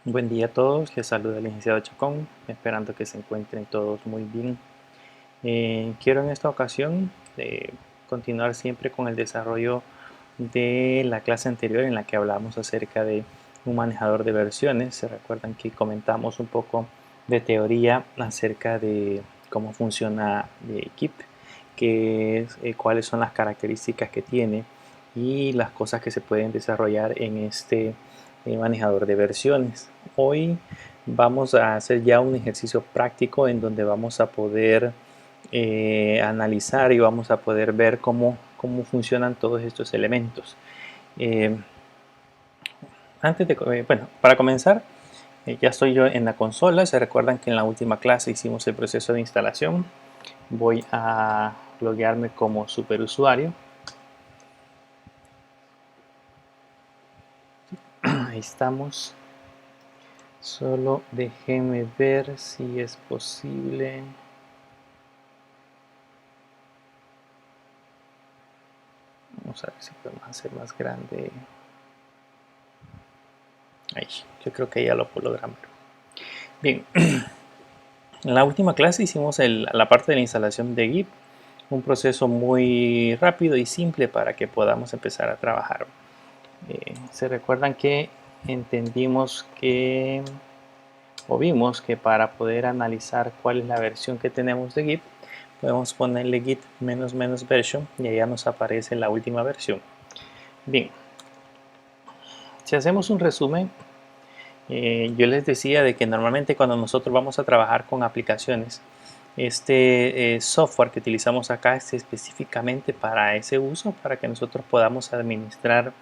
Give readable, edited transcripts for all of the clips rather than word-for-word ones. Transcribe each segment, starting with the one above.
Buen día a todos, les saluda el licenciado Chacón, esperando que se encuentren todos muy bien. Quiero en esta ocasión continuar siempre con el desarrollo de la clase anterior en la que hablamos acerca de un manejador de versiones. Se recuerdan que comentamos un poco de teoría acerca de cómo funciona Git, cuáles son las características que tiene y las cosas que se pueden desarrollar en este manejador de versiones. Hoy vamos a hacer ya un ejercicio práctico en donde vamos a poder analizar y vamos a poder ver cómo funcionan todos estos elementos. Eh, para comenzar, ya estoy yo en la consola. Se recuerdan que en la última clase hicimos el proceso de instalación. Voy a loguearme como superusuario. Ahí estamos. Solo déjenme ver si es posible. Vamos a ver si podemos hacer más grande. Ahí, yo creo que ya lo logramos. Bien, en la última clase hicimos la parte de la instalación de Git, un proceso muy rápido y simple para que podamos empezar a trabajar. Se recuerdan que entendimos que o vimos que para poder analizar cuál es la versión que tenemos de Git, podemos ponerle git ---- version y allá nos aparece la última versión. Bien, si hacemos un resumen, yo les decía de que normalmente cuando nosotros vamos a trabajar con aplicaciones, este software que utilizamos acá es específicamente para ese uso, para que nosotros podamos administrar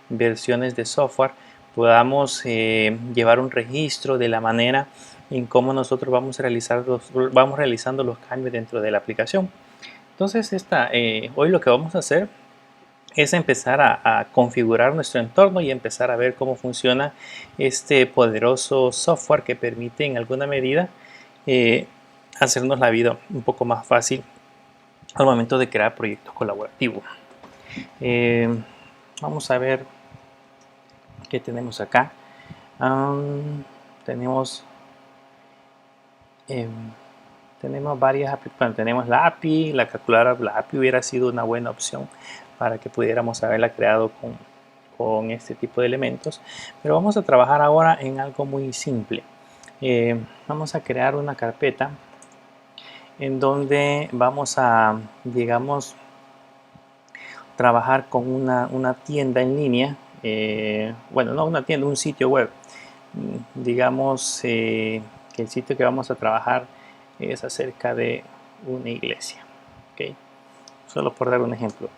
versiones de software, podamos llevar un registro de la manera en cómo nosotros vamos realizando los cambios dentro de la aplicación. Entonces, hoy lo que vamos a hacer es empezar a configurar nuestro entorno y empezar a ver cómo funciona este poderoso software que permite en alguna medida eh, hacernos la vida un poco más fácil al momento de crear proyectos colaborativos. Vamos a ver qué tenemos acá. Tenemos tenemos varias aplicaciones. Tenemos la API, la calculadora. La API hubiera sido una buena opción para que pudiéramos haberla creado con este tipo de elementos, pero vamos a trabajar ahora en algo muy simple. Vamos a crear una carpeta en donde vamos a, digamos, trabajar con una tienda en línea, bueno, no una tienda, un sitio web. Digamos que el sitio que vamos a trabajar es acerca de una iglesia. ¿Okay? Solo por dar un ejemplo.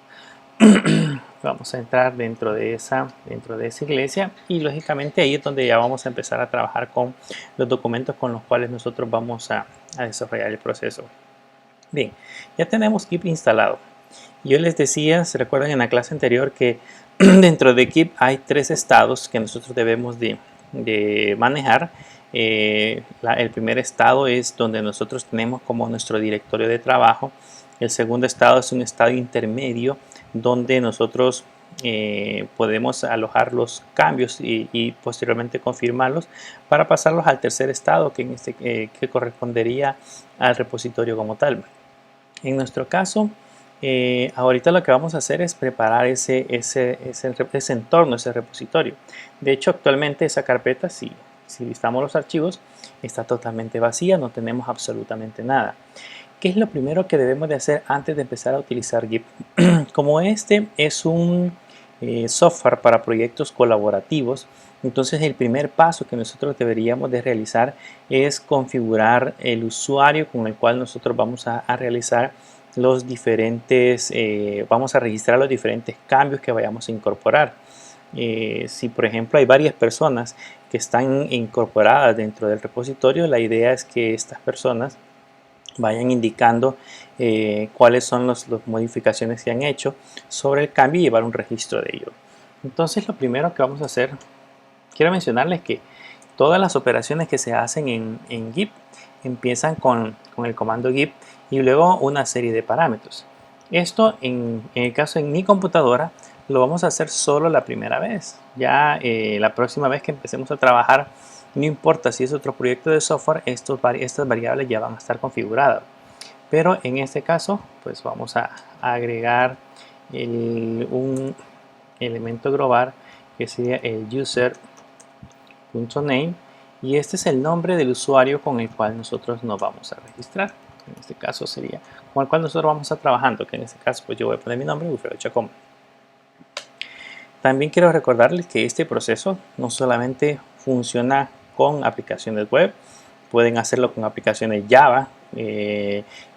Vamos a entrar dentro de esa iglesia y lógicamente ahí es donde ya vamos a empezar a trabajar con los documentos con los cuales nosotros vamos a desarrollar el proceso. Bien, ya tenemos Git instalado. Yo les decía, se recuerdan en la clase anterior que dentro de Git hay 3 estados que nosotros debemos de manejar. El primer estado es donde nosotros tenemos como nuestro directorio de trabajo. El segundo estado es un estado intermedio donde nosotros podemos alojar los cambios y posteriormente confirmarlos para pasarlos al tercer estado que correspondería al repositorio como tal. En nuestro caso, ahorita lo que vamos a hacer es preparar ese entorno, ese repositorio. De hecho, actualmente esa carpeta, si listamos los archivos, está totalmente vacía, no tenemos absolutamente nada. ¿Qué es lo primero que debemos de hacer antes de empezar a utilizar Git? Como este es un software para proyectos colaborativos, entonces el primer paso que nosotros deberíamos de realizar es configurar el usuario con el cual nosotros vamos a realizar los diferentes, vamos a registrar los diferentes cambios que vayamos a incorporar. Si por ejemplo hay varias personas que están incorporadas dentro del repositorio, la idea es que estas personas vayan indicando cuáles son las modificaciones que han hecho sobre el cambio y llevar un registro de ello. Entonces lo primero que vamos a hacer, quiero mencionarles que todas las operaciones que se hacen en Git empiezan con el comando Git y luego una serie de parámetros. Esto en el caso en mi computadora lo vamos a hacer solo la primera vez. Ya la próxima vez que empecemos a trabajar no importa si es otro proyecto de software, estas variables ya van a estar configuradas. Pero en este caso, pues vamos a agregar un elemento global que sería el user.name, y este es el nombre del usuario con el cual nosotros nos vamos a registrar. En este caso sería con el cual nosotros vamos a estar trabajando, que en este caso pues yo voy a poner mi nombre, Wilfredo Chacón. También quiero recordarles que este proceso no solamente funciona con aplicaciones web, pueden hacerlo con aplicaciones Java,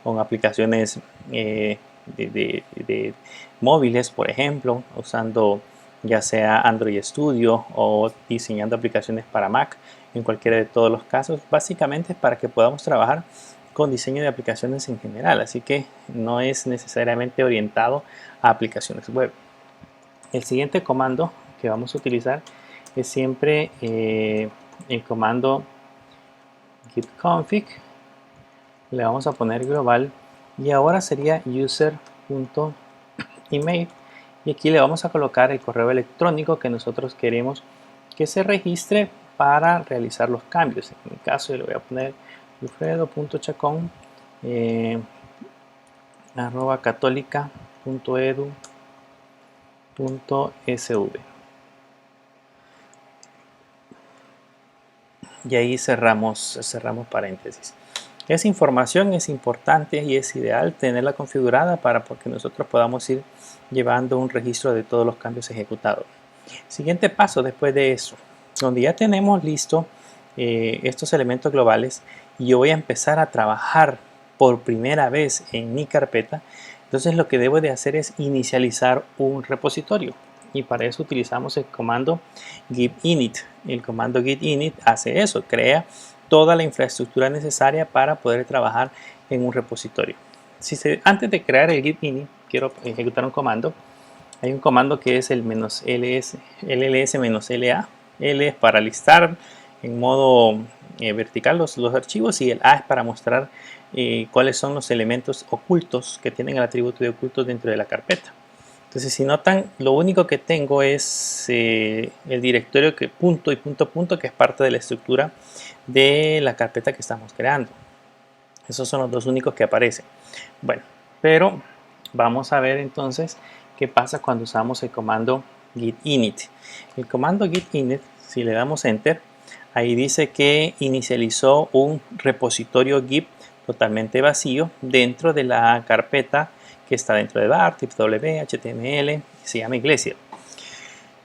con aplicaciones de móviles, por ejemplo, usando ya sea Android Studio o diseñando aplicaciones para Mac. En cualquiera de todos los casos, básicamente es para que podamos trabajar con diseño de aplicaciones en general, así que no es necesariamente orientado a aplicaciones web. El siguiente comando que vamos a utilizar es siempre el comando git config. Le vamos a poner global y ahora sería user.email, y aquí le vamos a colocar el correo electrónico que nosotros queremos que se registre para realizar los cambios. En mi caso yo le voy a poner wilfredo.chacon @católica.edu.sv, y ahí cerramos paréntesis. Esa información es importante y es ideal tenerla configurada para que nosotros podamos ir llevando un registro de todos los cambios ejecutados. Siguiente paso después de eso, donde ya tenemos listo estos elementos globales y yo voy a empezar a trabajar por primera vez en mi carpeta, entonces lo que debo de hacer es inicializar un repositorio, y para eso utilizamos el comando git init. El comando git init hace eso, crea toda la infraestructura necesaria para poder trabajar en un repositorio. Antes de crear el git init quiero ejecutar un comando. Hay un comando que es el -ls-la. L es para listar en modo vertical los archivos, y el A es para mostrar cuáles son los elementos ocultos que tienen el atributo de ocultos dentro de la carpeta. Entonces, si notan, lo único que tengo es el directorio que punto y punto punto, que es parte de la estructura de la carpeta que estamos creando. Esos son los dos únicos que aparecen. Bueno, pero vamos a ver entonces qué pasa cuando usamos el comando git init. El comando git init, si le damos enter, ahí dice que inicializó un repositorio Git totalmente vacío dentro de la carpeta que está dentro de var, tipw, html, se llama iglesia.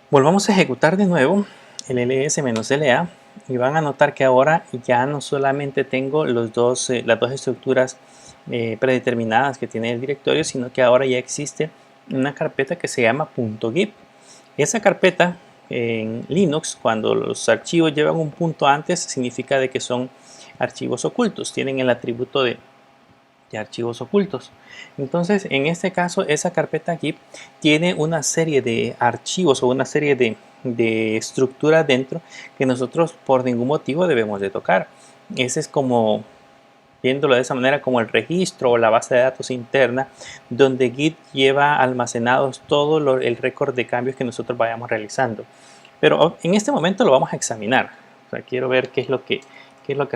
Volvamos a ejecutar de nuevo el ls-la y van a notar que ahora ya no solamente tengo las dos estructuras predeterminadas que tiene el directorio, sino que ahora ya existe una carpeta que se llama .git. Esa carpeta en Linux, cuando los archivos llevan un punto antes, significa de que son archivos ocultos, tienen el atributo de archivos ocultos. Entonces, en este caso, esa carpeta Git tiene una serie de archivos o una serie de estructuras dentro que nosotros por ningún motivo debemos de tocar. Ese es como, viéndolo de esa manera, como el registro o la base de datos interna donde Git lleva almacenados todo el récord de cambios que nosotros vayamos realizando. Pero en este momento lo vamos a examinar. O sea, quiero ver qué es lo que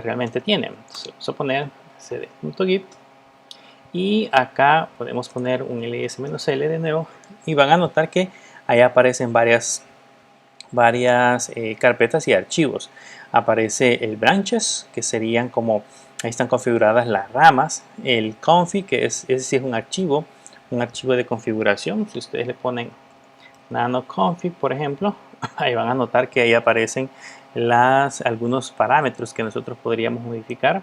realmente tiene. Entonces, vamos a poner cd.git y acá podemos poner un ls-l de nuevo, y van a notar que ahí aparecen varias carpetas y archivos. Aparece el branches, que serían como, ahí están configuradas las ramas, el config, que ese sí es un archivo de configuración. Si ustedes le ponen nano config, por ejemplo, ahí van a notar que ahí aparecen algunos parámetros que nosotros podríamos modificar.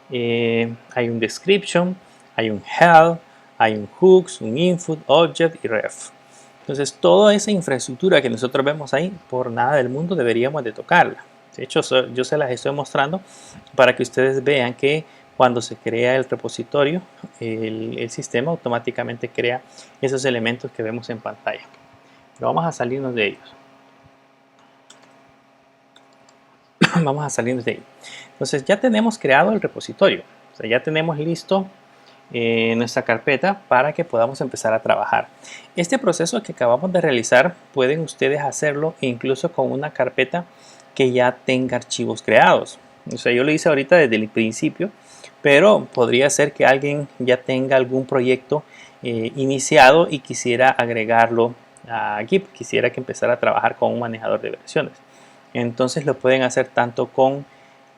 Hay un description, hay un help, hay un hooks, un input, object y ref. Entonces, toda esa infraestructura que nosotros vemos ahí, por nada del mundo deberíamos de tocarla. De hecho, yo se las estoy mostrando para que ustedes vean que cuando se crea el repositorio, el sistema automáticamente crea esos elementos que vemos en pantalla. Pero vamos a salirnos de ellos. Vamos a salirnos de ellos. Entonces, ya tenemos creado el repositorio. O sea, ya tenemos listo nuestra carpeta para que podamos empezar a trabajar. Este proceso que acabamos de realizar pueden ustedes hacerlo incluso con una carpeta que ya tenga archivos creados. O sea, yo lo hice ahorita desde el principio, pero podría ser que alguien ya tenga algún proyecto iniciado y quisiera agregarlo a Git, quisiera que empezara a trabajar con un manejador de versiones. Entonces lo pueden hacer tanto con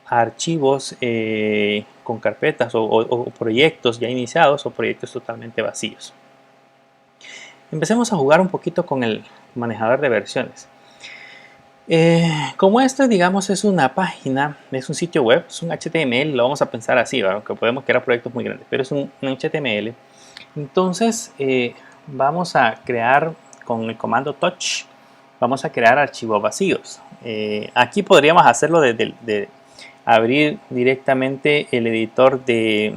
archivos, con carpetas o proyectos ya iniciados o proyectos totalmente vacíos. Empecemos a jugar un poquito con el manejador de versiones. Como este, digamos, es una página, es un sitio web, es un HTML, lo vamos a pensar así, ¿verdad? Aunque podemos crear proyectos muy grandes, pero es un HTML. Entonces, vamos a crear con el comando touch, vamos a crear archivos vacíos. Aquí podríamos hacerlo de abrir directamente el editor de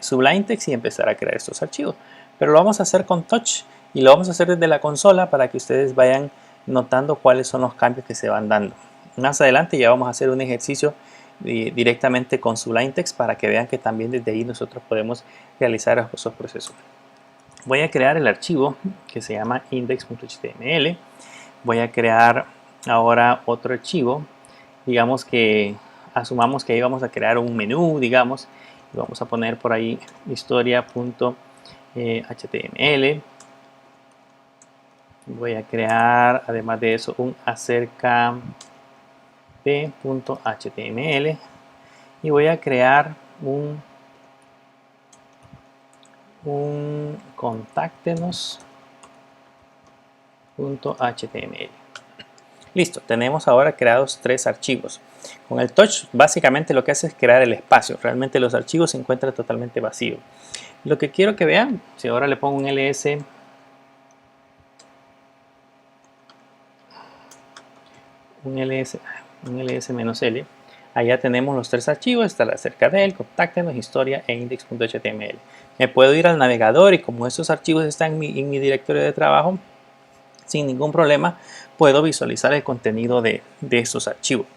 Sublime Text y empezar a crear estos archivos. Pero lo vamos a hacer con touch y lo vamos a hacer desde la consola para que ustedes vayan notando cuáles son los cambios que se van dando. Más adelante ya vamos a hacer un ejercicio directamente con Sublime Text para que vean que también desde ahí nosotros podemos realizar esos procesos. Voy a crear el archivo que se llama index.html. Voy a crear ahora otro archivo. Digamos que asumamos que ahí vamos a crear un menú, digamos, y vamos a poner por ahí historia.html. Voy a crear, además de eso, un acerca de.html y voy a crear un contáctenos.html. Listo, tenemos ahora creados 3 archivos. Con el touch básicamente lo que hace es crear el espacio. Realmente los archivos se encuentran totalmente vacíos. Lo que quiero que vean, si ahora le pongo un ls -l, allá tenemos los 3 archivos, está la acerca de él, contáctenos, historia e index.html. Me puedo ir al navegador y como esos archivos están en mi directorio de trabajo, sin ningún problema puedo visualizar el contenido de estos archivos.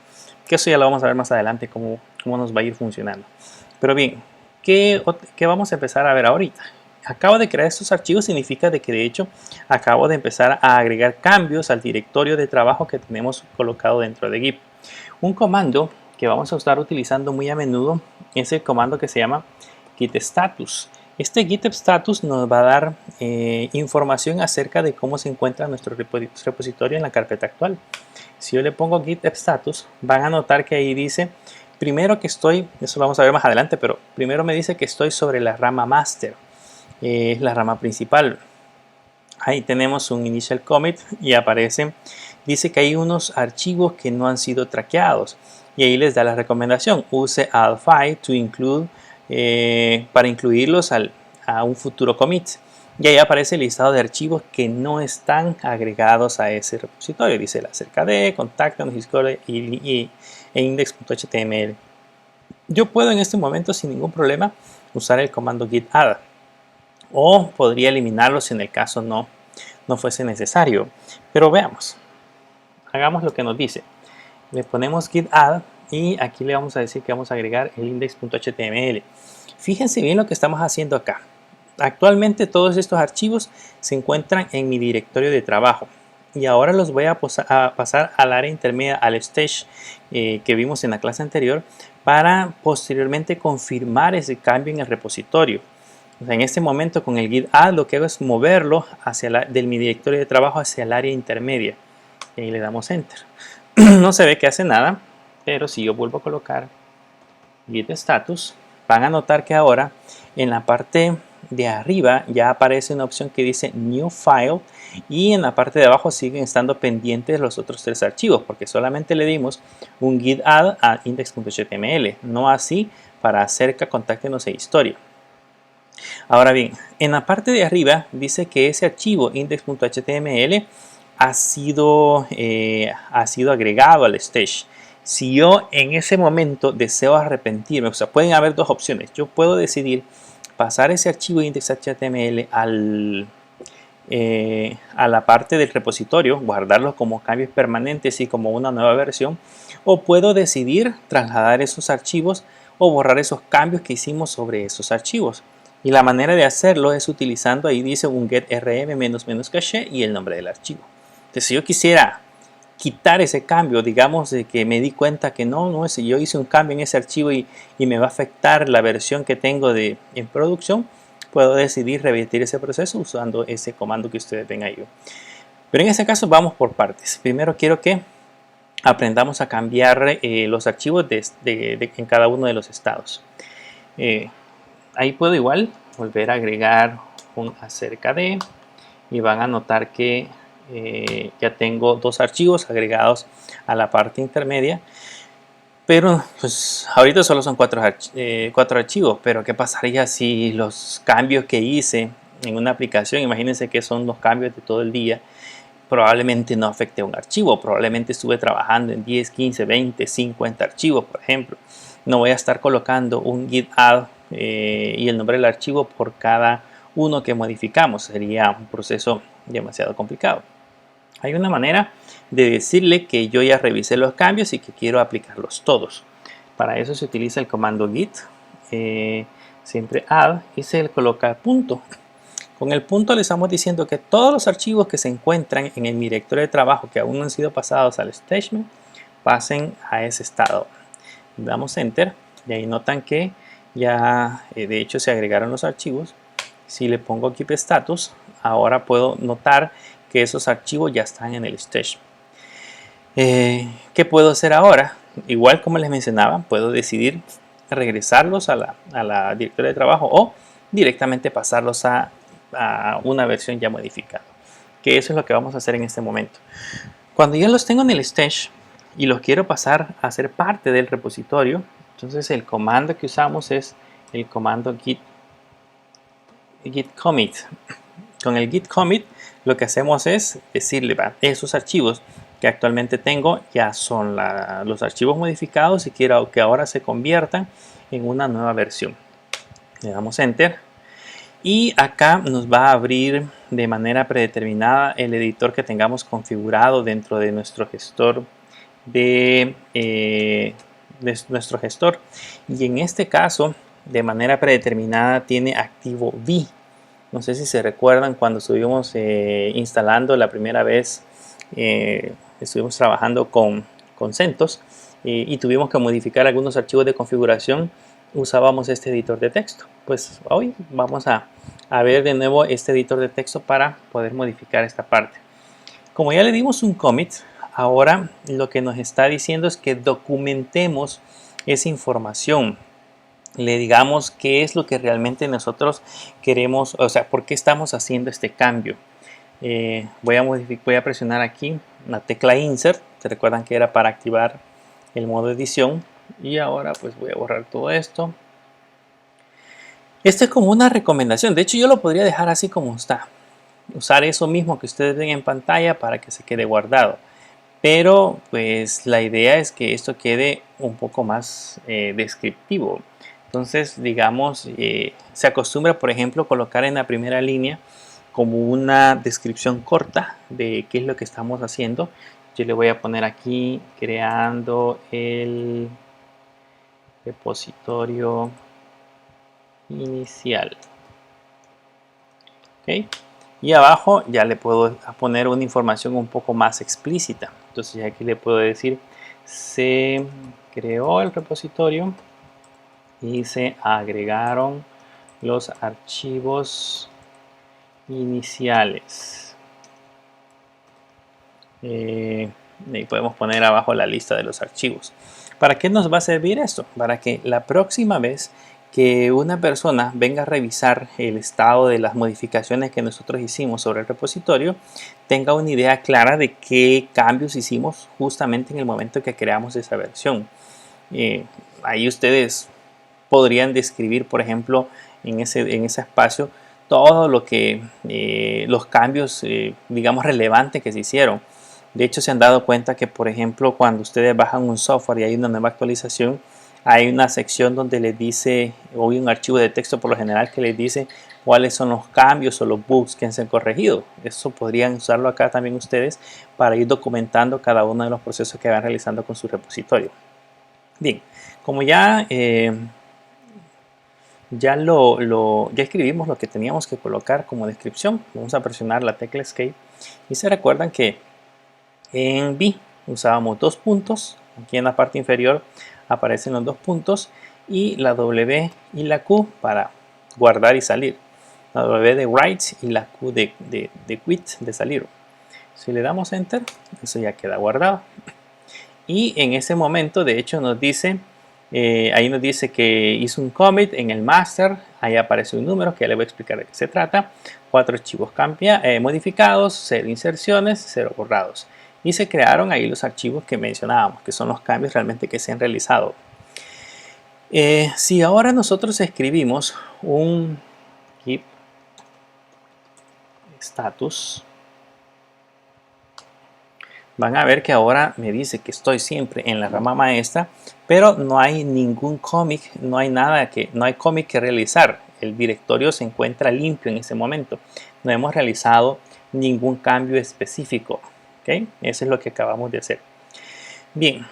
Que eso ya lo vamos a ver más adelante cómo nos va a ir funcionando. Pero bien, ¿qué vamos a empezar a ver ahorita? Acabo de crear estos archivos, significa de que de hecho acabo de empezar a agregar cambios al directorio de trabajo que tenemos colocado dentro de Git. Un comando que vamos a estar utilizando muy a menudo es el comando que se llama git status. Este git status nos va a dar información acerca de cómo se encuentra nuestro repositorio en la carpeta actual. Si yo le pongo git status, van a notar que ahí dice primero que estoy, eso lo vamos a ver más adelante, pero primero me dice que estoy sobre la rama master. Es la rama principal. Ahí tenemos un initial commit y aparece, dice que hay unos archivos que no han sido traqueados y ahí les da la recomendación, use add to include para incluirlos a un futuro commit. Y ahí aparece el listado de archivos que no están agregados a ese repositorio. Dice la acerca de, contáctanos, historia e index.html. Yo puedo en este momento sin ningún problema usar el comando git add. O podría eliminarlo si en el caso no fuese necesario. Pero veamos. Hagamos lo que nos dice. Le ponemos git add y aquí le vamos a decir que vamos a agregar el index.html. Fíjense bien lo que estamos haciendo acá. Actualmente todos estos archivos se encuentran en mi directorio de trabajo. Y ahora los voy a pasar al área intermedia, al stage que vimos en la clase anterior, para posteriormente confirmar ese cambio en el repositorio. O sea, en este momento con el git add lo que hago es moverlo del mi directorio de trabajo hacia el área intermedia. Y ahí le damos enter. No se ve que hace nada, pero si yo vuelvo a colocar git status, van a notar que ahora en la parte de arriba ya aparece una opción que dice new file y en la parte de abajo siguen estando pendientes los otros 3 archivos porque solamente le dimos un git add a index.html, no así para acerca, contáctenos e historia. Ahora bien, en la parte de arriba dice que ese archivo index.html ha sido agregado al stage. Si yo en ese momento deseo arrepentirme, o sea, pueden haber 2 opciones. Yo puedo decidir pasar ese archivo index.html a la parte del repositorio, guardarlo como cambios permanentes y como una nueva versión, o puedo decidir trasladar esos archivos o borrar esos cambios que hicimos sobre esos archivos. Y la manera de hacerlo es utilizando, ahí dice un get rm --caché y el nombre del archivo. Entonces, si yo quisiera quitar ese cambio, digamos de que me di cuenta que no, si yo hice un cambio en ese archivo y me va a afectar la versión que tengo en producción, puedo decidir revertir ese proceso usando ese comando que ustedes ven ahí. Pero en este caso vamos por partes. Primero quiero que aprendamos a cambiar los archivos en cada uno de los estados. Ahí puedo igual volver a agregar un acerca de, y van a notar que ya tengo dos archivos agregados a la parte intermedia, pero pues ahorita solo son cuatro archivos. Pero ¿qué pasaría si los cambios que hice en una aplicación, imagínense que son los cambios de todo el día, probablemente no afecte a un archivo? Probablemente estuve trabajando en 10, 15, 20, 50 archivos, por ejemplo. No voy a estar colocando un git add y el nombre del archivo por cada uno que modificamos. Sería un proceso demasiado complicado. Hay una manera de decirle que yo ya revisé los cambios y que quiero aplicarlos todos. Para eso se utiliza el comando git, siempre add, y se le coloca punto. Con el punto le estamos diciendo que todos los archivos que se encuentran en el directorio de trabajo que aún no han sido pasados al staging pasen a ese estado. Damos enter y ahí notan que ya de hecho se agregaron los archivos. Si le pongo keep status, ahora puedo notar que esos archivos ya están en el stage. ¿Qué puedo hacer ahora? Igual como les mencionaba, puedo decidir regresarlos a la directoria de trabajo o directamente pasarlos a una versión ya modificada. Que eso es lo que vamos a hacer en este momento. Cuando ya los tengo en el stage y los quiero pasar a ser parte del repositorio, entonces el comando que usamos es el comando git commit. Con el git commit lo que hacemos es decirle, esos archivos que actualmente tengo ya son los archivos modificados y quiero que ahora se conviertan en una nueva versión. Le damos enter y acá nos va a abrir de manera predeterminada el editor que tengamos configurado dentro de nuestro gestor de nuestro gestor. Y en este caso, de manera predeterminada, tiene activo V. No sé si se recuerdan cuando estuvimos instalando la primera vez, estuvimos trabajando con CentOS y tuvimos que modificar algunos archivos de configuración. Usábamos este editor de texto. Pues hoy vamos a ver de nuevo este editor de texto para poder modificar esta parte. Como ya le dimos un commit, ahora lo que nos está diciendo es que documentemos esa información. Le digamos qué es lo que realmente nosotros queremos, o sea, por qué estamos haciendo este cambio. Voy a presionar aquí la tecla Insert. ¿Se recuerdan que era para activar el modo edición? Y ahora pues voy a borrar todo esto. Esto es como una recomendación. De hecho, yo lo podría dejar así como está. Usar eso mismo que ustedes ven en pantalla para que se quede guardado. Pero pues la idea es que esto quede un poco más descriptivo. Entonces, digamos, se acostumbra, por ejemplo, colocar en la primera línea como una descripción corta de qué es lo que estamos haciendo. Yo le voy a poner aquí creando el repositorio inicial. ¿Okay? Y abajo ya le puedo poner una información un poco más explícita. Entonces aquí le puedo decir, se creó el repositorio y se agregaron los archivos iniciales. Y podemos poner abajo la lista de los archivos. ¿Para qué nos va a servir esto? Para que la próxima vez que una persona venga a revisar el estado de las modificaciones que nosotros hicimos sobre el repositorio, tenga una idea clara de qué cambios hicimos justamente en el momento que creamos esa versión. Ahí ustedes podrían describir, por ejemplo, en ese espacio todo lo que los cambios, digamos, relevantes que se hicieron. De hecho, se han dado cuenta que, por ejemplo, cuando ustedes bajan un software y hay una nueva actualización, hay una sección donde les dice, o hay un archivo de texto por lo general que les dice cuáles son los cambios o los bugs que se han corregido. Eso podrían usarlo acá también ustedes para ir documentando cada uno de los procesos que van realizando con su repositorio. Bien, como ya escribimos lo que teníamos que colocar como descripción, vamos a presionar la tecla Escape y se recuerdan que en V usábamos dos puntos. Aquí en la parte inferior aparecen los dos puntos y la W y la Q para guardar y salir. La W de write y la Q de quit, de salir. Si le damos enter, eso ya queda guardado. Y en ese momento, de hecho, nos dice, ahí nos dice que hizo un commit en el master. Ahí aparece un número que ya le voy a explicar de qué se trata. 4 archivos modificados, 0 inserciones, 0 borrados. Y se crearon ahí los archivos que mencionábamos, que son los cambios realmente que se han realizado. Si ahora nosotros escribimos un git status, van a ver que ahora me dice que estoy siempre en la rama maestra, pero no hay ningún commit, no hay commit que realizar. El directorio se encuentra limpio en ese momento. No hemos realizado ningún cambio específico. ¿Okay? Eso es lo que acabamos de hacer. Bien,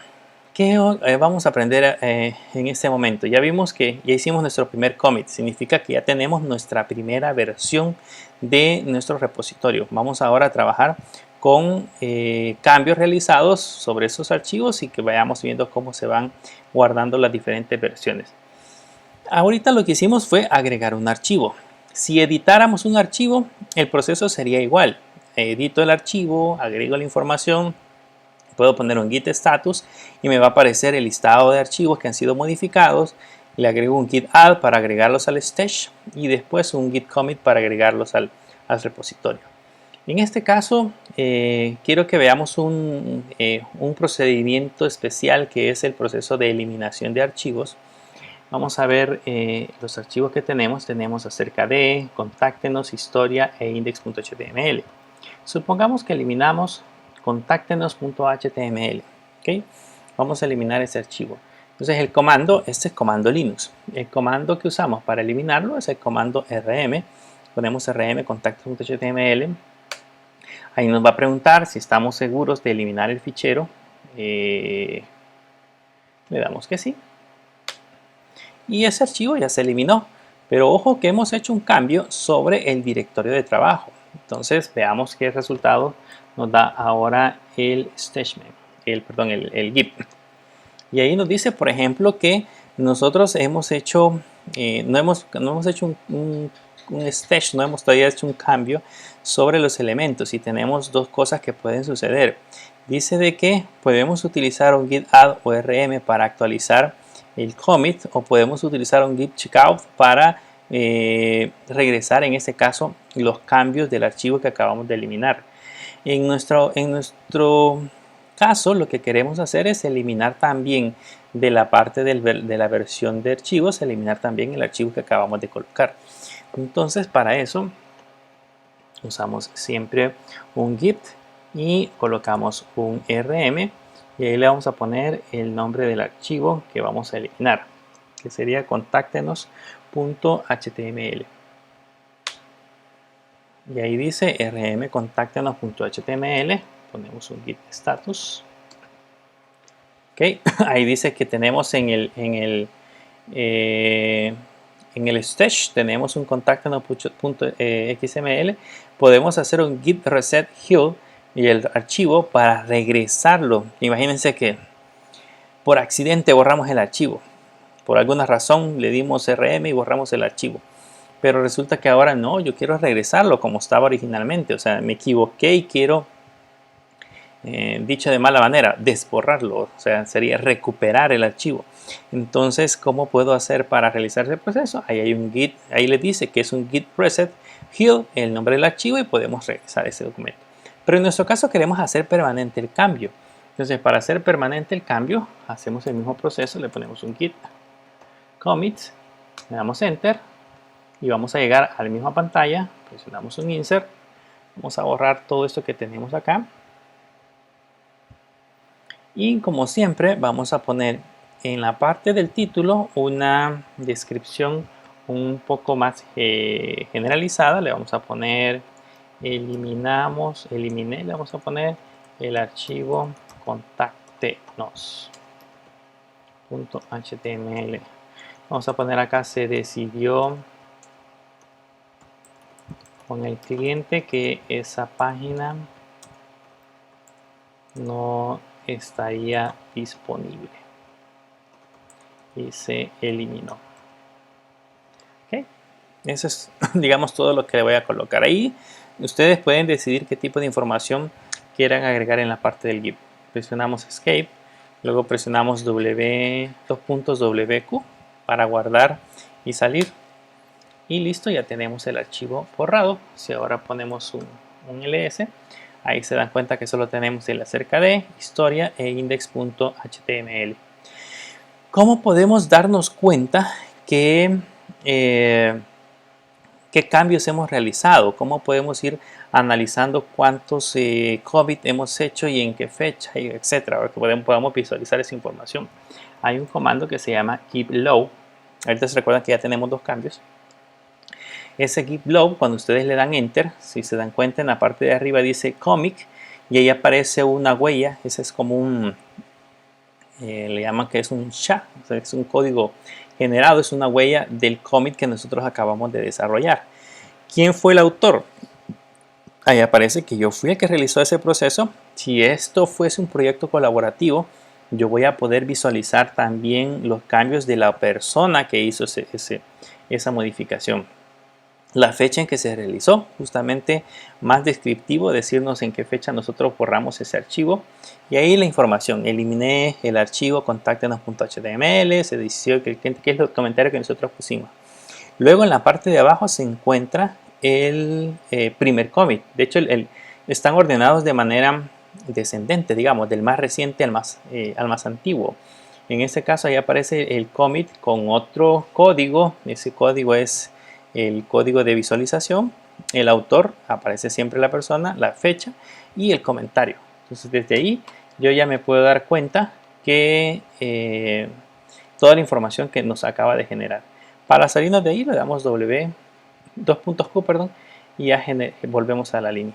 ¿qué vamos a aprender en este momento? Ya vimos que ya hicimos nuestro primer commit. Significa que ya tenemos nuestra primera versión de nuestro repositorio. Vamos ahora a trabajar con cambios realizados sobre esos archivos y que vayamos viendo cómo se van guardando las diferentes versiones. Ahorita lo que hicimos fue agregar un archivo. Si editáramos un archivo, el proceso sería igual. Edito el archivo, agrego la información, puedo poner un git status y me va a aparecer el listado de archivos que han sido modificados. Le agrego un git add para agregarlos al stash y después un git commit para agregarlos al repositorio. En este caso, quiero que veamos un procedimiento especial que es el proceso de eliminación de archivos. Vamos a ver los archivos que tenemos. Tenemos acerca de, contáctenos, historia e index.html. Supongamos que eliminamos contáctenos.html. ¿Okay? Vamos a eliminar ese archivo. Entonces el comando, este es comando Linux. El comando que usamos para eliminarlo es el comando rm. Ponemos rm contáctenos.html. Ahí nos va a preguntar si estamos seguros de eliminar el fichero. Le damos que sí. Y ese archivo ya se eliminó. Pero ojo que hemos hecho un cambio sobre el directorio de trabajo. Entonces veamos qué resultado nos da ahora el statement, el git. Y ahí nos dice, por ejemplo, que nosotros hemos hecho, no hemos hecho un stash, no hemos todavía hecho un cambio sobre los elementos y tenemos dos cosas que pueden suceder. Dice de que podemos utilizar un git add o rm para actualizar el commit o podemos utilizar un git checkout para regresar en este caso los cambios del archivo que acabamos de eliminar. En nuestro caso, lo que queremos hacer es eliminar también de la parte de la versión de archivos, eliminar también el archivo que acabamos de colocar. Entonces, para eso usamos siempre un git y colocamos un rm y ahí le vamos a poner el nombre del archivo que vamos a eliminar, que sería contáctenos.html. Y ahí dice rm contáctenos.html, ponemos un git status. Okay. Ahí dice que tenemos en el stash tenemos un contáctenos.xml. Podemos hacer un git reset heal y el archivo para regresarlo. Imagínense que por accidente borramos el archivo. Por alguna razón le dimos rm y borramos el archivo. Pero resulta que ahora no, yo quiero regresarlo como estaba originalmente. O sea, me equivoqué y quiero, dicho de mala manera, desborrarlo. O sea, sería recuperar el archivo. Entonces, ¿cómo puedo hacer para realizar ese proceso? Ahí hay un git, ahí le dice que es un git reset heal, el nombre del archivo, y podemos regresar ese documento. Pero en nuestro caso queremos hacer permanente el cambio. Entonces, para hacer permanente el cambio, hacemos el mismo proceso, le ponemos un git commit, le damos enter y vamos a llegar a la misma pantalla, presionamos un insert, vamos a borrar todo esto que tenemos acá y como siempre vamos a poner en la parte del título una descripción un poco más generalizada. Le vamos a poner eliminé, le vamos a poner el archivo contáctenos.html. Vamos a poner acá se decidió con el cliente que esa página no estaría disponible y se eliminó. ¿Okay? Eso es, digamos, todo lo que le voy a colocar ahí. Ustedes pueden decidir qué tipo de información quieran agregar en la parte del GIF. Presionamos Escape, luego presionamos WQ para guardar y salir. Y listo, ya tenemos el archivo borrado. Si ahora ponemos un ls, ahí se dan cuenta que solo tenemos el acerca de, historia e index.html. ¿Cómo podemos darnos cuenta que qué cambios hemos realizado? ¿Cómo podemos ir analizando cuántos commit hemos hecho y en qué fecha, etcétera? Para que podamos visualizar esa información. Hay un comando que se llama keep low. Ahorita se recuerdan que ya tenemos dos cambios. Ese keep low, cuando ustedes le dan enter, si se dan cuenta, en la parte de arriba dice comic y ahí aparece una huella. Ese es como un, le llaman que es un SHA, o sea, es un código generado, es una huella del commit que nosotros acabamos de desarrollar. ¿Quién fue el autor? Ahí aparece que yo fui el que realizó ese proceso. Si esto fuese un proyecto colaborativo, yo voy a poder visualizar también los cambios de la persona que hizo esa modificación. La fecha en que se realizó, justamente más descriptivo, decirnos en qué fecha nosotros borramos ese archivo. Y ahí la información, eliminé el archivo contáctenos.html, se decidió que es el comentario que nosotros pusimos. Luego en la parte de abajo se encuentra el primer commit. De hecho, están ordenados de manera descendente, digamos, del más reciente al más antiguo. En este caso ahí aparece el commit con otro código. Ese código es el código de visualización. El autor, aparece siempre la persona, la fecha y el comentario. Entonces desde ahí yo ya me puedo dar cuenta que toda la información que nos acaba de generar. Para salirnos de ahí le damos Q, perdón, y ya volvemos a la línea.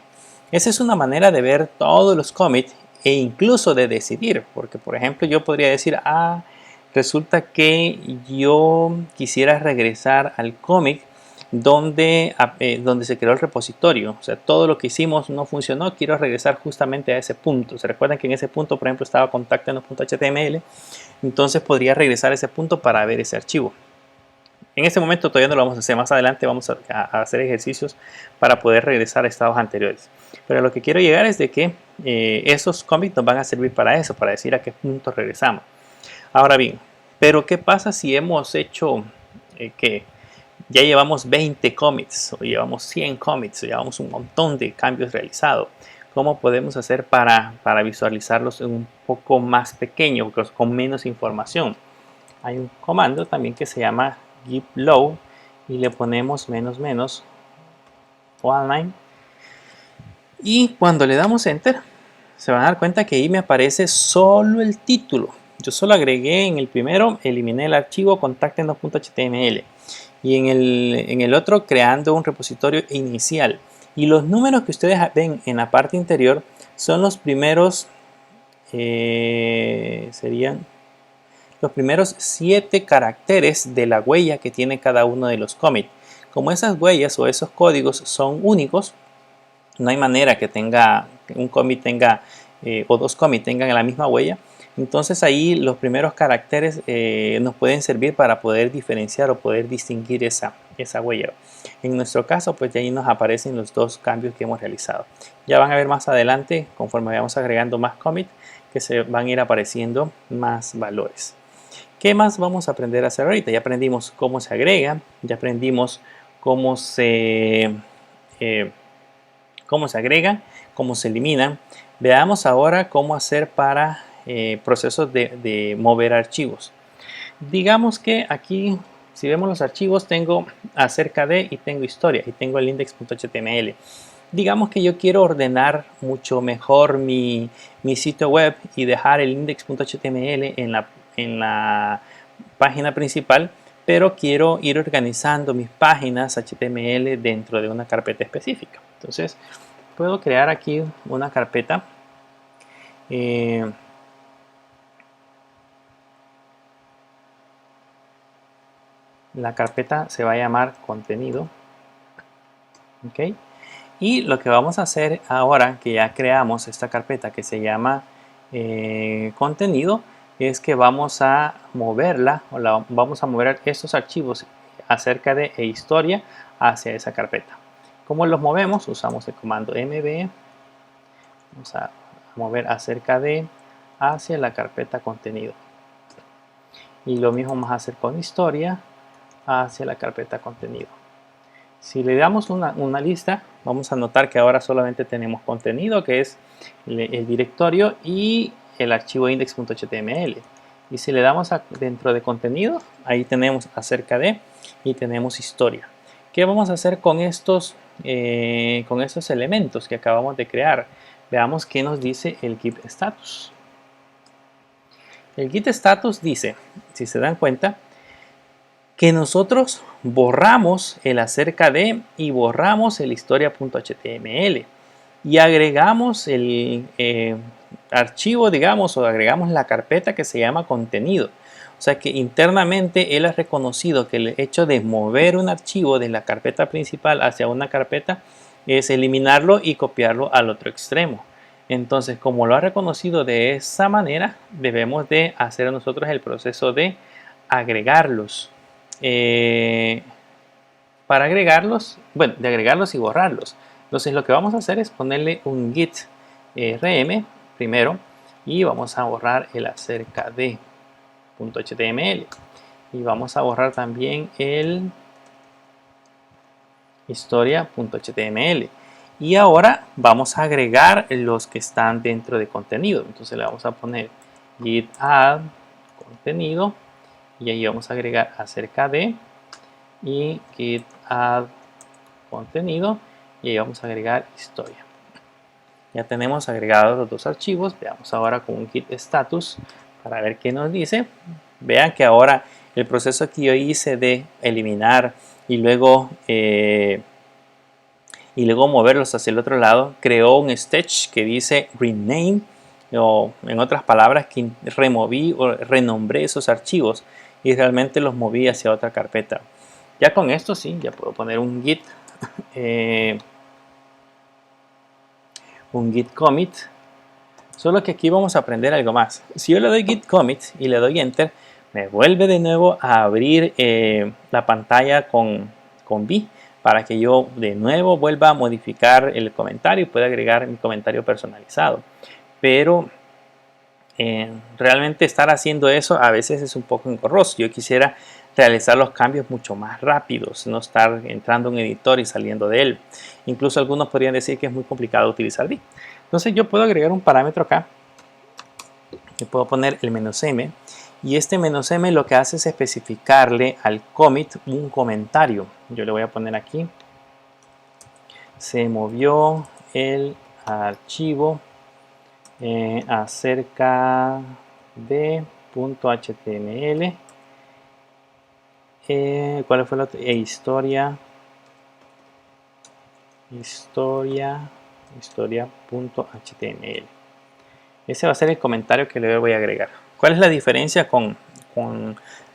Esa es una manera de ver todos los commits e incluso de decidir, porque por ejemplo yo podría decir, resulta que yo quisiera regresar al commit donde se creó el repositorio, o sea, todo lo que hicimos no funcionó, quiero regresar justamente a ese punto. Se recuerdan que en ese punto, por ejemplo, estaba contáctenos.html, entonces podría regresar a ese punto para ver ese archivo. En este momento todavía no lo vamos a hacer, más adelante vamos a hacer ejercicios para poder regresar a estados anteriores. Pero lo que quiero llegar es de que esos commits nos van a servir para eso, para decir a qué punto regresamos. Ahora bien, pero ¿qué pasa si hemos hecho que ya llevamos 20 commits, o llevamos 100 commits, o llevamos un montón de cambios realizados? ¿Cómo podemos hacer para visualizarlos en un poco más pequeño, con menos información? Hay un comando también que se llama keep low y le ponemos menos online, y cuando le damos enter se van a dar cuenta que ahí me aparece solo el título. Yo solo agregué en el primero, eliminé el archivo contáctenos.html y en el otro creando un repositorio inicial, y los números que ustedes ven en la parte interior son los primeros serían los primeros 7 caracteres de la huella que tiene cada uno de los commits. Como esas huellas o esos códigos son únicos, no hay manera que un commit tenga o dos commits tengan la misma huella. Entonces ahí los primeros caracteres nos pueden servir para poder diferenciar o poder distinguir esa huella. En nuestro caso, pues de ahí nos aparecen los dos cambios que hemos realizado. Ya van a ver más adelante, conforme vayamos agregando más commits, que se van a ir apareciendo más valores. ¿Qué más vamos a aprender a hacer ahorita? Ya aprendimos cómo se agrega, ya aprendimos cómo se agregan, cómo se eliminan. Veamos ahora cómo hacer para procesos de mover archivos. Digamos que aquí, si vemos los archivos, tengo acerca de y tengo historia y tengo el index.html. Digamos que yo quiero ordenar mucho mejor mi sitio web y dejar el index.html en la página principal, pero quiero ir organizando mis páginas HTML dentro de una carpeta específica. Entonces puedo crear aquí una carpeta. La carpeta se va a llamar contenido. Y lo que vamos a hacer ahora que ya creamos esta carpeta que se llama contenido es que vamos a moverla vamos a mover estos archivos acerca de historia hacia esa carpeta. ¿Cómo los movemos? Usamos el comando mv. Vamos a mover acerca de hacia la carpeta contenido. Y lo mismo vamos a hacer con historia hacia la carpeta contenido. Si le damos una lista, vamos a notar que ahora solamente tenemos contenido, que es el directorio y el archivo index.html. Y si le damos dentro de contenido, ahí tenemos acerca de y tenemos historia. ¿Qué vamos a hacer con estos elementos que acabamos de crear? Veamos qué nos dice el git status. El git status dice, si se dan cuenta, que nosotros borramos el acerca de y borramos el historia.html y agregamos el archivo, digamos, o agregamos la carpeta que se llama contenido. O sea que internamente él ha reconocido que el hecho de mover un archivo de la carpeta principal hacia una carpeta es eliminarlo y copiarlo al otro extremo. Entonces, como lo ha reconocido de esa manera, debemos de hacer nosotros el proceso de agregarlos. Para agregarlos, bueno, de agregarlos y borrarlos. Entonces lo que vamos a hacer es ponerle un git rm primero y vamos a borrar el acerca de .html y vamos a borrar también el historia.html y ahora vamos a agregar los que están dentro de contenido. Entonces le vamos a poner git add contenido y ahí vamos a agregar acerca de y git add contenido y ahí vamos a agregar historia. Ya tenemos agregados los dos archivos. Veamos ahora con un git status para ver qué nos dice. Vean que ahora el proceso que yo hice de eliminar y luego moverlos hacia el otro lado creó un stage que dice rename, o en otras palabras que removí o renombré esos archivos y realmente los moví hacia otra carpeta. Ya con esto sí, ya puedo poner un git commit, solo que aquí vamos a aprender algo más. Si yo le doy git commit y le doy enter, me vuelve de nuevo a abrir la pantalla con V para que yo de nuevo vuelva a modificar el comentario y pueda agregar mi comentario personalizado. Pero realmente estar haciendo eso a veces es un poco engorroso. Yo quisiera realizar los cambios mucho más rápidos, no estar entrando en un editor y saliendo de él. Incluso algunos podrían decir que es muy complicado utilizar Vue. Entonces yo puedo agregar un parámetro acá, que puedo poner el "-m", y este "-m" lo que hace es especificarle al commit un comentario. Yo le voy a poner aquí, se movió el archivo acerca de .html, ¿cuál fue la otra? historia.html. Ese va a ser el comentario que le voy a agregar. ¿Cuál es la diferencia con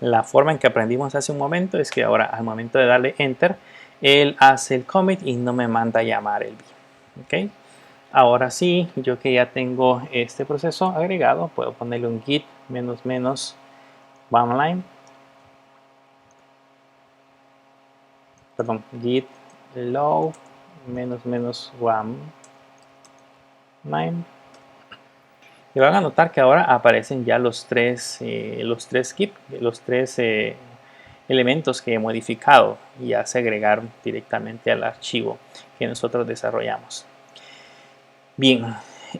la forma en que aprendimos hace un momento? Es que ahora al momento de darle enter, él hace el commit y no me manda a llamar el Vue. ¿Okay? Ahora sí, yo que ya tengo este proceso agregado, puedo ponerle un git one line, perdón, git log one line. Y van a notar que ahora aparecen ya los tres elementos que he modificado y ya se agregaron directamente al archivo que nosotros desarrollamos. Bien,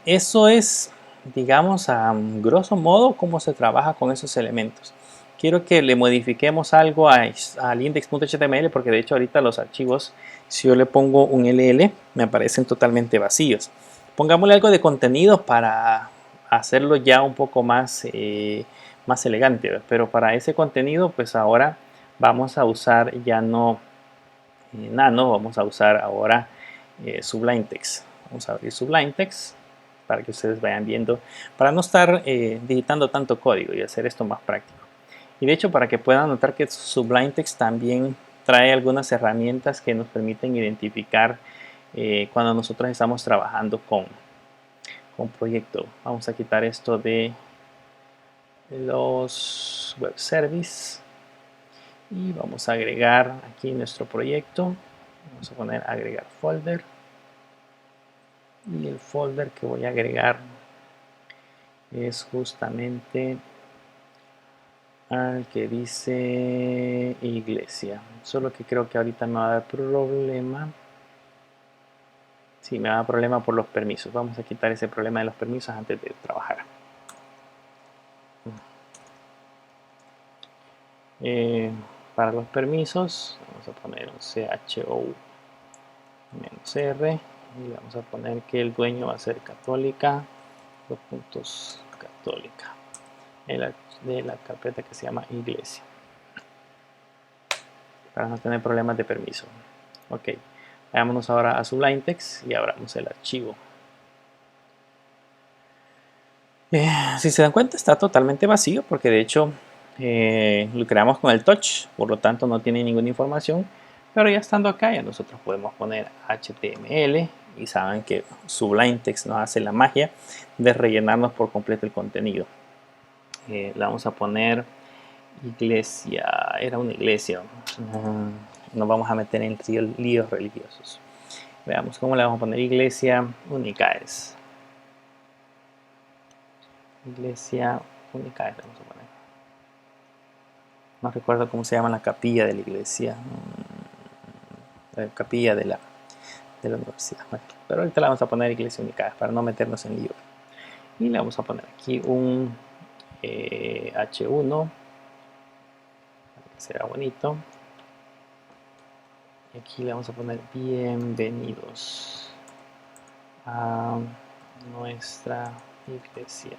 eso es, digamos, a grosso modo cómo se trabaja con esos elementos. Quiero que le modifiquemos algo al index.html porque de hecho ahorita los archivos, si yo le pongo un ll, me aparecen totalmente vacíos. Pongámosle algo de contenido para hacerlo ya un poco más elegante, pero para ese contenido pues ahora vamos a usar ya no Nano, vamos a usar ahora Sublime Text. Vamos a abrir Sublime Text para que ustedes vayan viendo, para no estar digitando tanto código y hacer esto más práctico. Y de hecho, para que puedan notar que Sublime Text también trae algunas herramientas que nos permiten identificar cuando nosotros estamos trabajando con con proyecto. Vamos a quitar esto de los web service y vamos a agregar aquí nuestro proyecto. Vamos a poner agregar folder, y el folder que voy a agregar es justamente al que dice iglesia, solo que creo que ahorita me va a dar problema. Sí, me va a dar problema por los permisos. Vamos a quitar ese problema de los permisos antes de trabajar. Para los permisos vamos a poner un CHO-R y vamos a poner que el dueño va a ser católica, dos puntos católica, de la carpeta que se llama iglesia, para no tener problemas de permiso. Ok, vámonos ahora a Sublime Text y abramos el archivo. Si se dan cuenta, está totalmente vacío porque de hecho lo creamos con el touch, por lo tanto no tiene ninguna información, pero ya estando acá ya nosotros podemos poner HTML y saben que Sublime Text nos hace la magia de rellenarnos por completo el contenido. Le vamos a poner iglesia, era una iglesia, nos vamos a meter en líos religiosos. Veamos cómo le vamos a poner iglesia Unicaes. Iglesia Unicaes le vamos a poner. No recuerdo cómo se llama la capilla de la iglesia, la capilla de la universidad. Bueno, pero ahorita la vamos a poner iglesia Unicaes para no meternos en lío. Y le vamos a poner aquí un H1 para que sea bonito. Y aquí le vamos a poner bienvenidos a nuestra iglesia.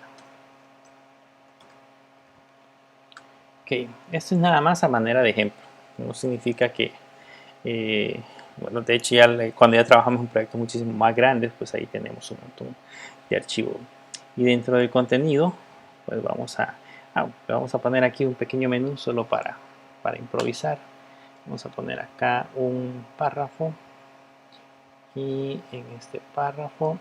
Ok, esto es nada más a manera de ejemplo. No significa que, bueno, de hecho cuando ya trabajamos en proyectos muchísimo más grandes, pues ahí tenemos un montón de archivos. Y dentro del contenido, pues vamos a poner aquí un pequeño menú solo para improvisar. Vamos a poner acá un párrafo y en este párrafo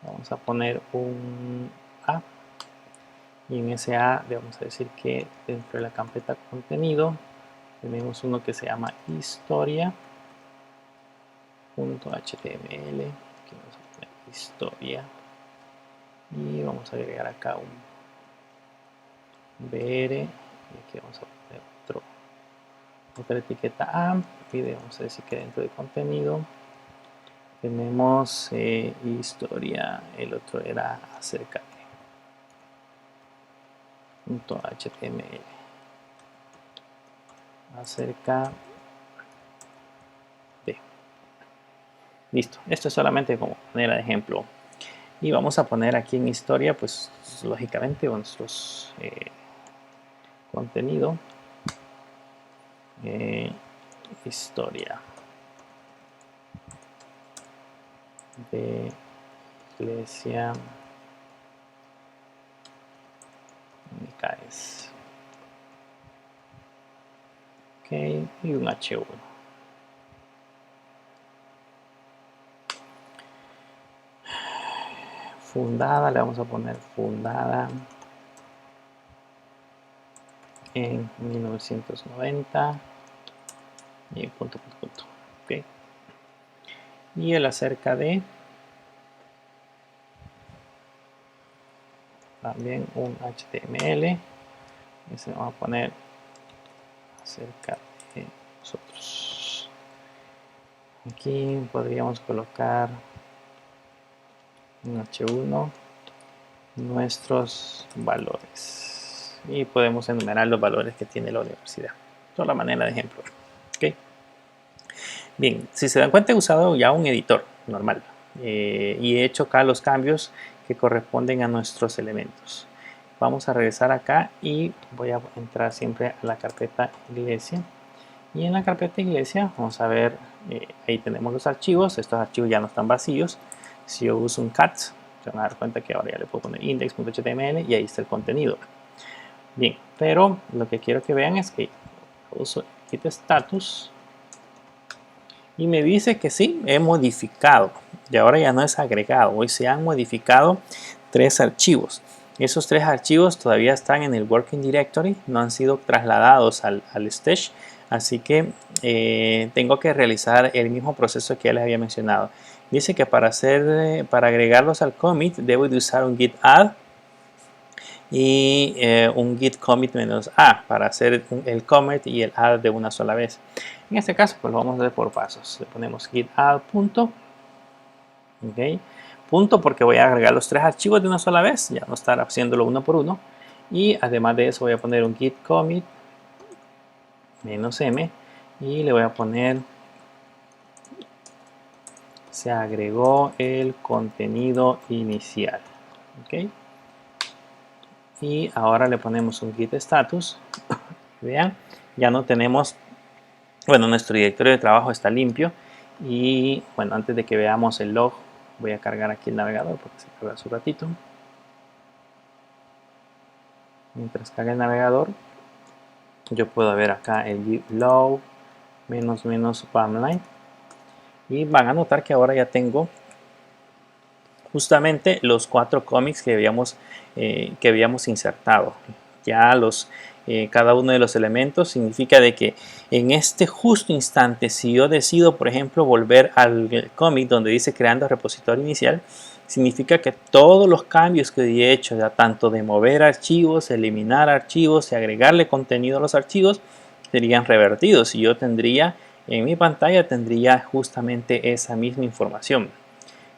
vamos a poner un A. Y en ese A le vamos a decir que dentro de la carpeta contenido tenemos uno que se llama historia.html, que vamos a poner historia, y vamos a agregar acá un BR, y aquí vamos a poner otra etiqueta A, y le vamos a decir que dentro de contenido tenemos historia, el otro era acerca .html, acerca de. Listo, esto es solamente como manera de ejemplo. Y vamos a poner aquí en historia, pues lógicamente nuestros contenido, historia de iglesia Unicaes. Ok, y un H1. Fundada, le vamos a poner fundada en 1990 y punto. Okay. Y el acerca de también un HTML, y se vamos a poner acerca de nosotros. Aquí podríamos colocar un H1 nuestros valores y podemos enumerar los valores que tiene la universidad. Toda la manera de ejemplo. Okay. Bien, si se dan cuenta he usado ya un editor normal y he hecho acá los cambios que corresponden a nuestros elementos. Vamos a regresar acá y voy a entrar siempre a la carpeta iglesia, y en la carpeta iglesia vamos a ver, ahí tenemos los archivos. Estos archivos ya no están vacíos. Si yo uso un cat, se van a dar cuenta que ahora ya le puedo poner index.html y ahí está el contenido. Bien, pero lo que quiero que vean es que uso quito status y me dice que sí, he modificado y ahora ya no es agregado. Hoy se han modificado 3 archivos. Esos 3 archivos todavía están en el Working Directory, no han sido trasladados al Stash, así que tengo que realizar el mismo proceso que ya les había mencionado. Dice que para agregarlos al commit debo de usar un git add y un git commit -a para hacer el commit y el add de una sola vez. En este caso pues lo vamos a hacer por pasos. Le ponemos git add punto, okay, punto porque voy a agregar los 3 archivos de una sola vez, ya no estar haciéndolo uno por uno, y además de eso voy a poner un git commit -m y le voy a poner se agregó el contenido inicial, okay. Y ahora le ponemos un git status. Vean, ya no tenemos, bueno, nuestro directorio de trabajo está limpio. Y bueno, antes de que veamos el log, voy a cargar aquí el navegador porque se carga su ratito. Mientras carga el navegador, yo puedo ver acá el git log --pamline y van a notar que ahora ya tengo justamente los 4 cómics que habíamos insertado. Ya cada uno de los elementos significa de que en este justo instante, si yo decido, por ejemplo, volver al cómic donde dice creando repositorio inicial, significa que todos los cambios que he hecho, ya tanto de mover archivos, eliminar archivos y agregarle contenido a los archivos, serían revertidos y yo tendría, en mi pantalla tendría justamente esa misma información.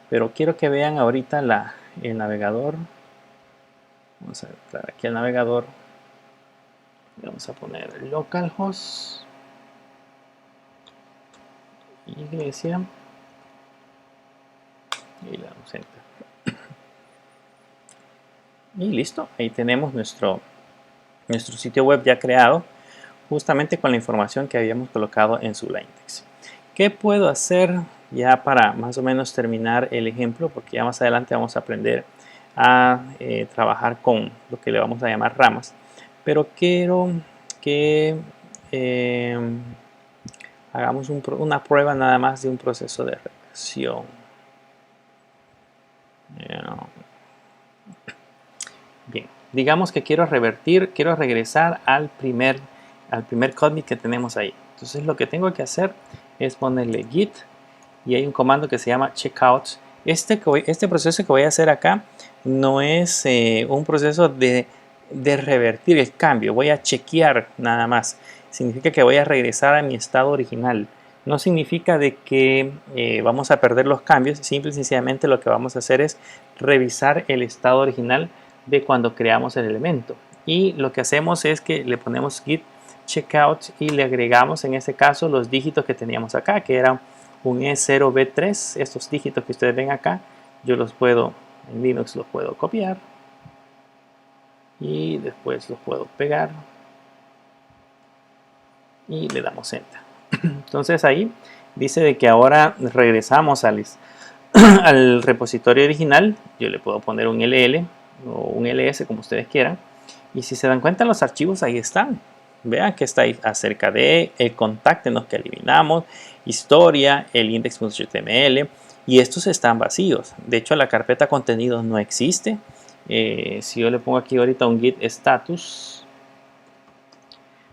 Pero quiero que vean ahorita el navegador. Vamos a entrar aquí al navegador. Vamos a poner localhost, iglesia, y le damos enter. Y listo, ahí tenemos nuestro sitio web ya creado, justamente con la información que habíamos colocado en Sublime-Text. ¿Qué puedo hacer ya para más o menos terminar el ejemplo? Porque ya más adelante vamos a aprender a trabajar con lo que le vamos a llamar ramas. Pero quiero que hagamos una prueba nada más de un proceso de reversión. Bien, digamos que quiero regresar al primer commit que tenemos ahí. Entonces lo que tengo que hacer es ponerle git y hay un comando que se llama checkout. Este proceso que voy a hacer acá no es un proceso de revertir el cambio, voy a chequear nada más. Significa que voy a regresar a mi estado original. No significa de que vamos a perder los cambios, simple y sencillamente lo que vamos a hacer es revisar el estado original de cuando creamos el elemento. Y lo que hacemos es que le ponemos git checkout y le agregamos en este caso los dígitos que teníamos acá, que eran un E0, B3, estos dígitos que ustedes ven acá, yo los puedo, en Linux los puedo copiar y después los puedo pegar y le damos enter. Entonces ahí dice de que ahora regresamos al repositorio original. Yo le puedo poner un LL o un LS como ustedes quieran, y si se dan cuenta los archivos ahí están. Vean que está ahí acerca de el contáctenos que eliminamos, historia, el index.html, y estos están vacíos. De hecho la carpeta contenidos no existe. Si yo le pongo aquí ahorita un git status,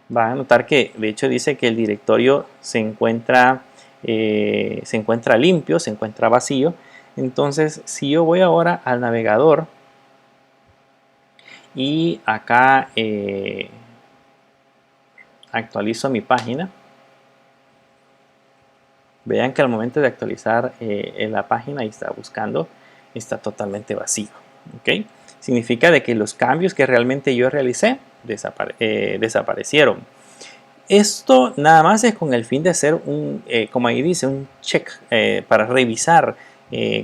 van a notar que de hecho dice que el directorio se encuentra limpio, se encuentra vacío. Entonces si yo voy ahora al navegador y acá actualizo mi página, vean que al momento de actualizar en la página y está buscando, está totalmente vacío. ¿Okay? Significa de que los cambios que realmente yo realicé desaparecieron. Esto nada más es con el fin de hacer como ahí dice, un check para revisar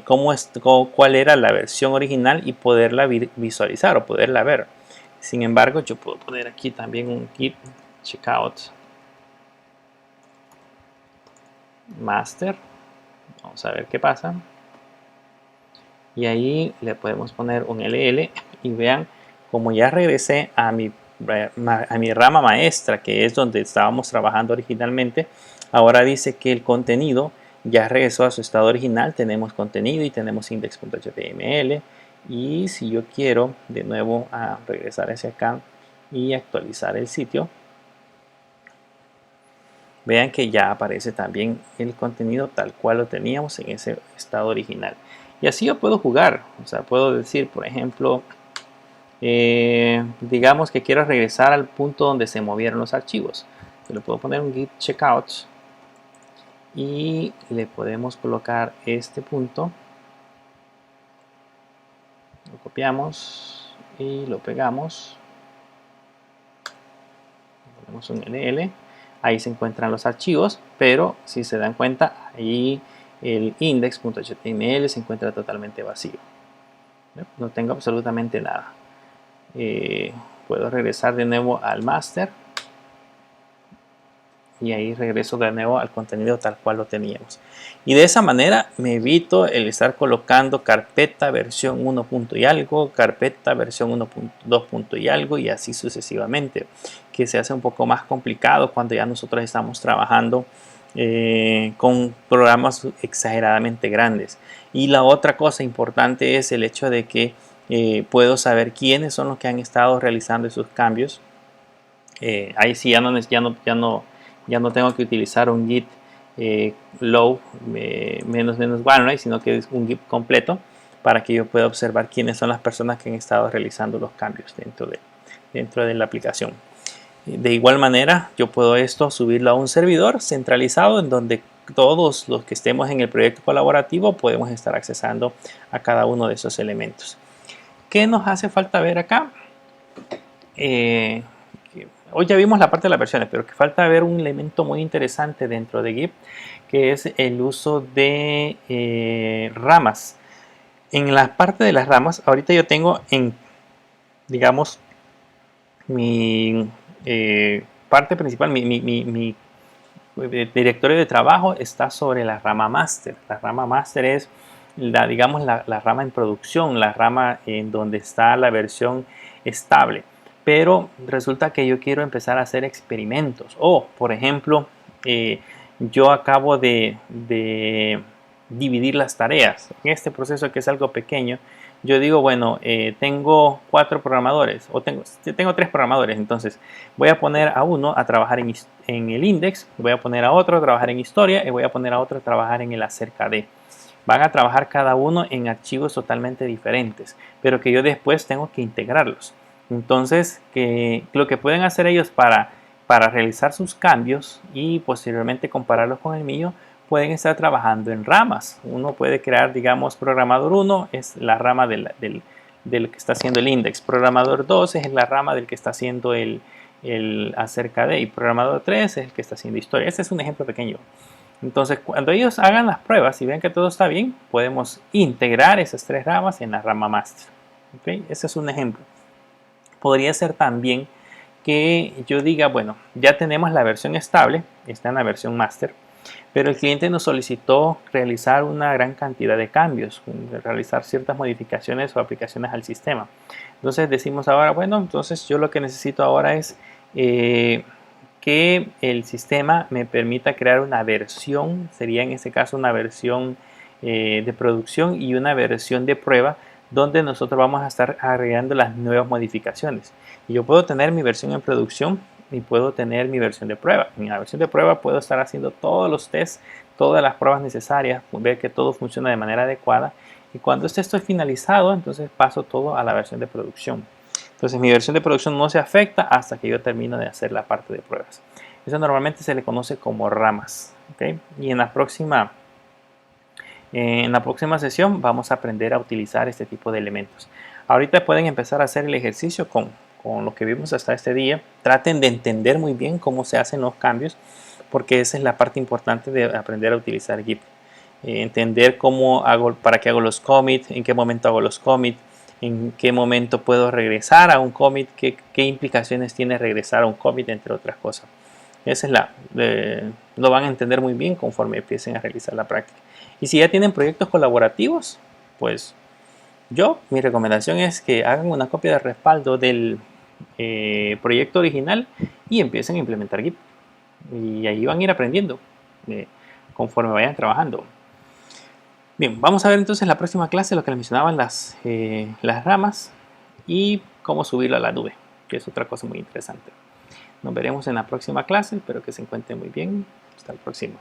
cuál era la versión original y poderla visualizar o poderla ver. Sin embargo, yo puedo poner aquí también un git checkout master. Vamos a ver qué pasa. Y ahí le podemos poner un LL y vean como ya regresé a mi rama maestra, que es donde estábamos trabajando originalmente. Ahora dice que el contenido ya regresó a su estado original. Tenemos contenido y tenemos index.html. Y si yo quiero de nuevo regresar hacia acá y actualizar el sitio, vean que ya aparece también el contenido tal cual lo teníamos en ese estado original. Y así yo puedo jugar. O sea, puedo decir, por ejemplo, digamos que quiero regresar al punto donde se movieron los archivos. Yo le puedo poner un git checkout y le podemos colocar este punto. Lo copiamos y lo pegamos. Ponemos un LL. Ahí se encuentran los archivos, pero si se dan cuenta, ahí el index.html se encuentra totalmente vacío. No tengo absolutamente nada. Puedo regresar de nuevo al master y ahí regreso de nuevo al contenido tal cual lo teníamos. Y de esa manera me evito el estar colocando carpeta versión 1 punto y algo, carpeta versión 1.2 punto y algo, y así sucesivamente, que se hace un poco más complicado cuando ya nosotros estamos trabajando con programas exageradamente grandes. Y la otra cosa importante es el hecho de que puedo saber quiénes son los que han estado realizando esos cambios. Ahí sí ya no tengo que utilizar un git low menos one, sino que es un git completo para que yo pueda observar quiénes son las personas que han estado realizando los cambios dentro de la aplicación. De igual manera, yo puedo subirlo a un servidor centralizado en donde todos los que estemos en el proyecto colaborativo podemos estar accesando a cada uno de esos elementos. ¿Qué nos hace falta ver acá? Hoy ya vimos la parte de las versiones, pero que falta ver un elemento muy interesante dentro de Git, que es el uso de ramas. En la parte de las ramas, ahorita yo tengo digamos, mi parte principal, mi directorio de trabajo está sobre la rama master. La rama master es digamos, la rama en producción, la rama en donde está la versión estable. Pero resulta que yo quiero empezar a hacer experimentos. O, por ejemplo, yo acabo de dividir las tareas. En este proceso, que es algo pequeño, yo digo, bueno, tengo 4 programadores, o tengo 3 programadores, entonces voy a poner a uno a trabajar en el index, voy a poner a otro a trabajar en historia y voy a poner a otro a trabajar en el acerca de. Van a trabajar cada uno en archivos totalmente diferentes, pero que yo después tengo que integrarlos. Entonces, lo que pueden hacer ellos para realizar sus cambios y posteriormente compararlos con el mío, pueden estar trabajando en ramas. Uno puede crear, digamos, programador 1 es la rama del que está haciendo el index. Programador 2 es la rama del que está haciendo el acerca de. Y programador 3 es el que está haciendo historia. Este es un ejemplo pequeño. Entonces, cuando ellos hagan las pruebas y vean que todo está bien, podemos integrar esas 3 ramas en la rama master. ¿Okay? Ese es un ejemplo. Podría ser también que yo diga, bueno, ya tenemos la versión estable, está en la versión master, pero el cliente nos solicitó realizar una gran cantidad de cambios, realizar ciertas modificaciones o aplicaciones al sistema. Entonces decimos ahora, bueno, entonces yo lo que necesito ahora es que el sistema me permita crear una versión, sería en este caso una versión de producción y una versión de prueba, donde nosotros vamos a estar agregando las nuevas modificaciones. Y yo puedo tener mi versión en producción y puedo tener mi versión de prueba. En la versión de prueba puedo estar haciendo todos los tests, todas las pruebas necesarias, ver que todo funciona de manera adecuada. Y cuando esto esté finalizado, entonces paso todo a la versión de producción. Entonces mi versión de producción no se afecta hasta que yo termino de hacer la parte de pruebas. Eso normalmente se le conoce como ramas. ¿Okay? Y en la próxima sesión vamos a aprender a utilizar este tipo de elementos. Ahorita pueden empezar a hacer el ejercicio con lo que vimos hasta este día. Traten de entender muy bien cómo se hacen los cambios, porque esa es la parte importante de aprender a utilizar Git. Entender para qué hago los commits, en qué momento hago los commits, en qué momento puedo regresar a un commit, qué implicaciones tiene regresar a un commit, entre otras cosas. Esa es lo van a entender muy bien conforme empiecen a realizar la práctica. Y si ya tienen proyectos colaborativos, pues mi recomendación es que hagan una copia de respaldo del proyecto original y empiecen a implementar Git. Y ahí van a ir aprendiendo. conforme vayan trabajando. Bien, vamos a ver entonces en la próxima clase lo que les mencionaban las ramas y cómo subirlo a la nube, que es otra cosa muy interesante. Nos veremos en la próxima clase, espero que se encuentren muy bien. Hasta el próximo.